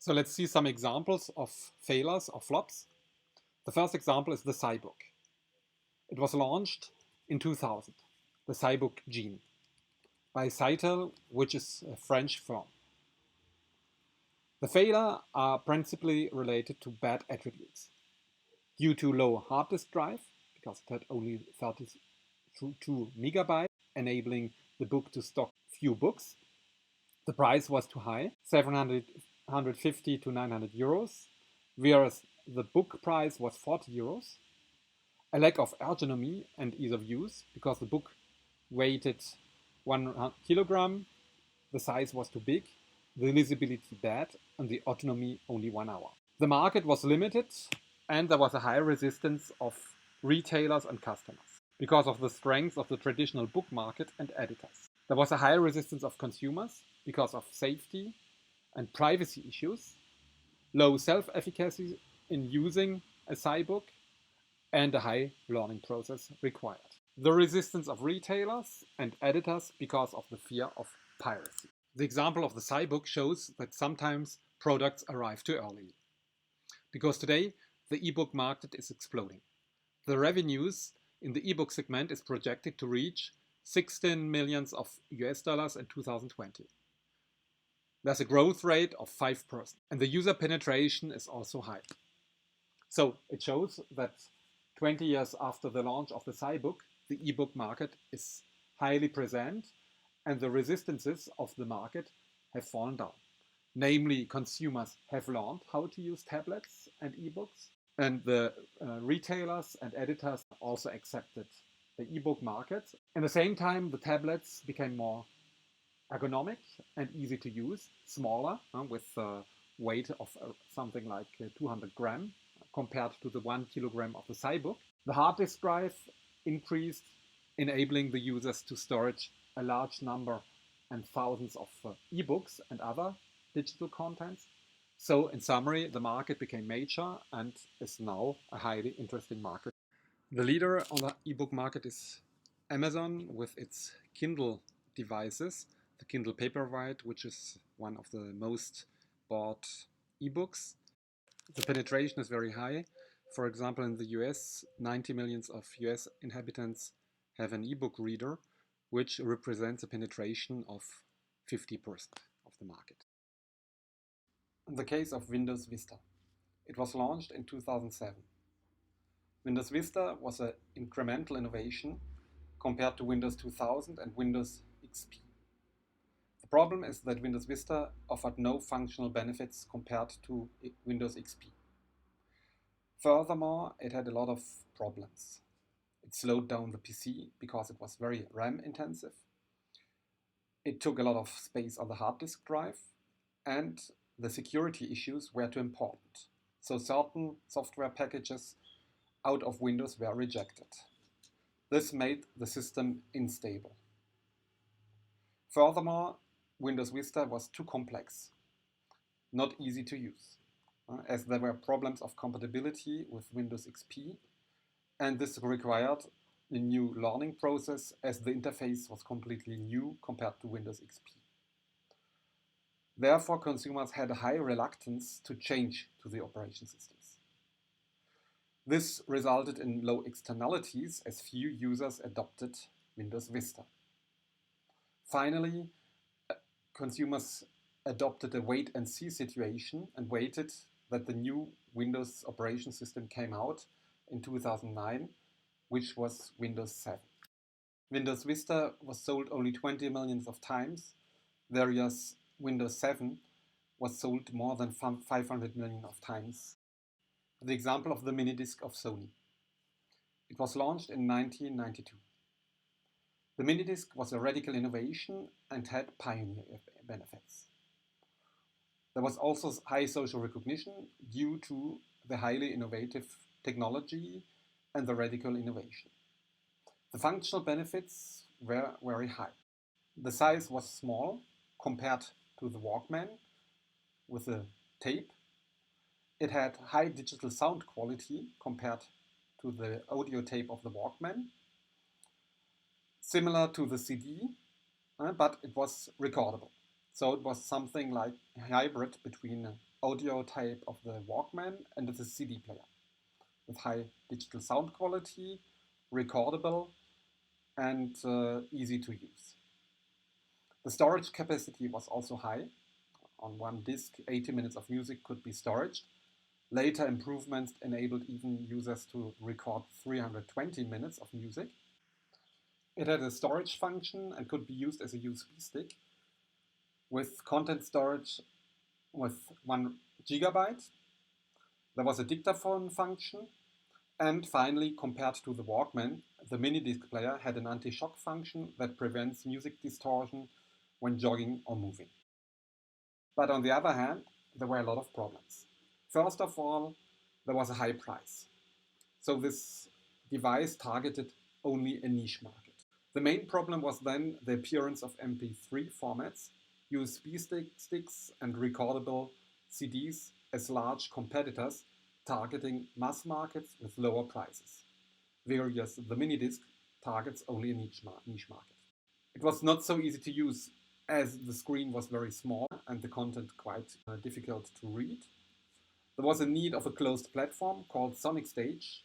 So let's see some examples of failures or flops. The first example is the Cyborg. It was launched in 2000, the Cyborg Gene, by Cytel, which is a French firm. The failures are principally related to bad attributes. Due to low hard disk drive, because it had only 32 megabytes, enabling the book to stock few books. The price was too high, 750 to 900 euros, whereas the book price was 40 euros. A lack of ergonomy and ease of use, because the book weighted 1 kilogram, the size was too big, the visibility bad, and the autonomy only 1 hour. The market was limited, and there was a high resistance of retailers and customers because of the strength of the traditional book market and editors. There was a high resistance of consumers because of safety and privacy issues, low self-efficacy in using a Cyborg, and a high learning process required. The resistance of retailers and editors because of the fear of piracy. The example of the Cyborg shows that sometimes products arrive too early, because today the ebook market is exploding. The revenues in the ebook segment is projected to reach 16 million of US dollars in 2020. There's a growth rate of 5%, and the user penetration is also high. So it shows that 20 years after the launch of the Cyborg, the ebook market is highly present, and the resistances of the market have fallen down. Namely, consumers have learned how to use tablets and ebooks, and the retailers and editors also accepted the ebook market. At the same time, the tablets became more ergonomic and easy to use, smaller, with a weight of something like 200 grams compared to the 1 kilogram of the Cyborg. The hard disk drive increased, enabling the users to storage a large number and thousands of ebooks and other digital contents. So in summary, the market became major and is now a highly interesting market. The leader on the ebook market is Amazon with its Kindle devices, the Kindle Paperwhite, which is one of the most bought ebooks. The penetration is very high. For example, in the US, 90 million of US inhabitants have an ebook reader, which represents a penetration of 50% of the market. In the case of Windows Vista, it was launched in 2007. Windows Vista was an incremental innovation compared to Windows 2000 and Windows XP. The problem is that Windows Vista offered no functional benefits compared to Windows XP. Furthermore, it had a lot of problems. It slowed down the PC because it was very RAM intensive. It took a lot of space on the hard disk drive, and the security issues were too important. So certain software packages out of Windows were rejected. This made the system unstable. Furthermore, Windows Vista was too complex, not easy to use, as there were problems of compatibility with Windows XP, and this required a new learning process as the interface was completely new compared to Windows XP. Therefore, consumers had a high reluctance to change to the operation systems. This resulted in low externalities as few users adopted Windows Vista. Finally, consumers adopted a wait-and-see situation and waited that the new Windows operation system came out in 2009, which was Windows 7. Windows Vista was sold only 20 million of times, whereas Windows 7 was sold more than 500 million of times. The example of the MiniDisc of Sony. It was launched in 1992. The MiniDisc was a radical innovation and had pioneer benefits. There was also high social recognition due to the highly innovative technology and the radical innovation. The functional benefits were very high. The size was small compared to the Walkman with a tape. It had high digital sound quality compared to the audio tape of the Walkman, similar to the CD, but it was recordable. So it was something like a hybrid between audio type of the Walkman and the CD player with high digital sound quality, recordable, and easy to use. The storage capacity was also high. On one disc, 80 minutes of music could be stored. Later improvements enabled even users to record 320 minutes of music. It had a storage function and could be used as a USB stick with content storage with 1 gigabyte. There was a dictaphone function. And finally, compared to the Walkman, the MiniDisc player had an anti-shock function that prevents music distortion when jogging or moving. But on the other hand, there were a lot of problems. First of all, there was a high price. So this device targeted only a niche market. The main problem was then the appearance of MP3 formats, USB sticks and recordable CDs as large competitors targeting mass markets with lower prices, whereas the MiniDisc targets only a niche market. It was not so easy to use as the screen was very small and the content quite difficult to read. There was a need of a closed platform called Sonic Stage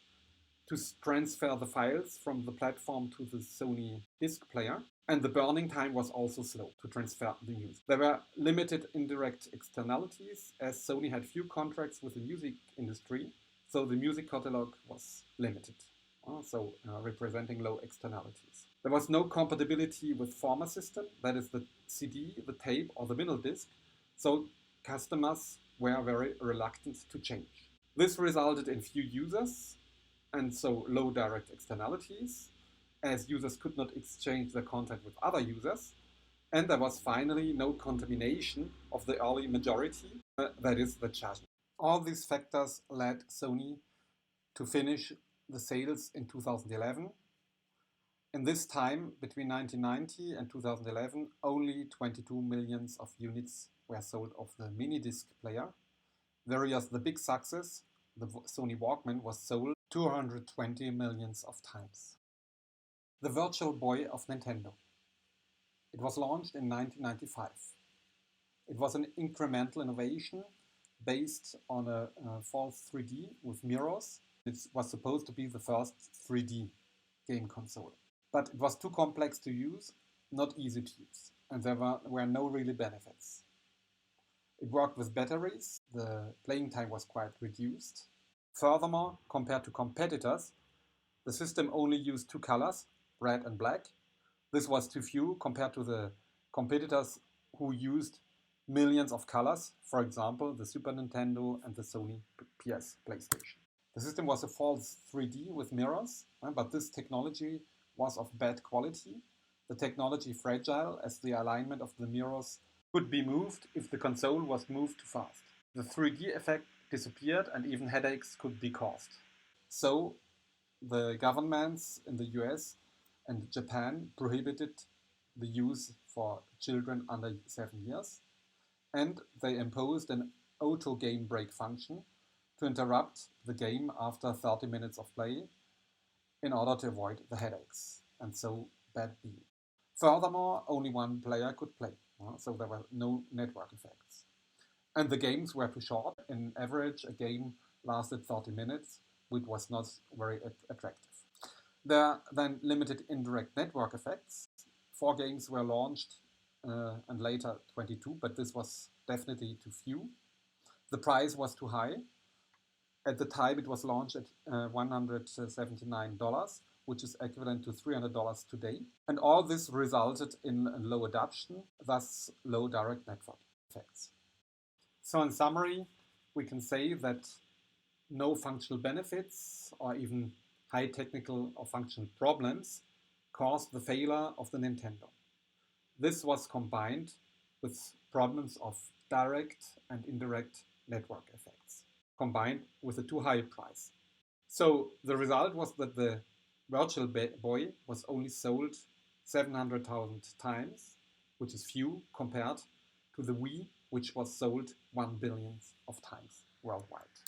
to transfer the files from the platform to the Sony disc player, and the burning time was also slow to transfer the music. There were limited indirect externalities as Sony had few contracts with the music industry, so the music catalog was limited, representing low externalities. There was no compatibility with former system, that is the CD, the tape, or the MiniDisc, so customers were very reluctant to change. This resulted in few users, and so low direct externalities, as users could not exchange their content with other users, and there was finally no contamination of the early majority, that is the charging. All these factors led Sony to finish the sales in 2011. In this time, between 1990 and 2011, only 22 million of units were sold of the MiniDisc player, whereas the big success, the Sony Walkman, was sold 220 million of times. The Virtual Boy of Nintendo. It was launched in 1995. It was an incremental innovation based on a false 3D with mirrors. It was supposed to be the first 3D game console. But it was too complex to use, not easy to use, and there were no really benefits. It worked with batteries, the playing time was quite reduced. Furthermore, compared to competitors, the system only used two colors, red and black. This was too few compared to the competitors who used millions of colors, for example, the Super Nintendo and the Sony PS PlayStation. The system was a false 3D with mirrors, but this technology was of bad quality. The technology fragile as the alignment of the mirrors could be moved if the console was moved too fast. The 3D effect disappeared and even headaches could be caused. So the governments in the US and Japan prohibited the use for children under 7 years, and they imposed an auto game break function to interrupt the game after 30 minutes of play in order to avoid the headaches and so bad beat. Furthermore, only one player could play, so there were no network effects. And the games were too short. In average, a game lasted 30 minutes, which was not very attractive. There are then limited indirect network effects. 4 games were launched and later 22, but this was definitely too few. The price was too high. At the time, it was launched at $179, which is equivalent to $300 today. And all this resulted in low adoption, thus low direct network effects. So in summary, we can say that no functional benefits or even high technical or functional problems caused the failure of the Nintendo. This was combined with problems of direct and indirect network effects, combined with a too high price. So the result was that the Virtual Boy was only sold 700,000 times, which is few compared to the Wii, which was sold 1 billion of times worldwide.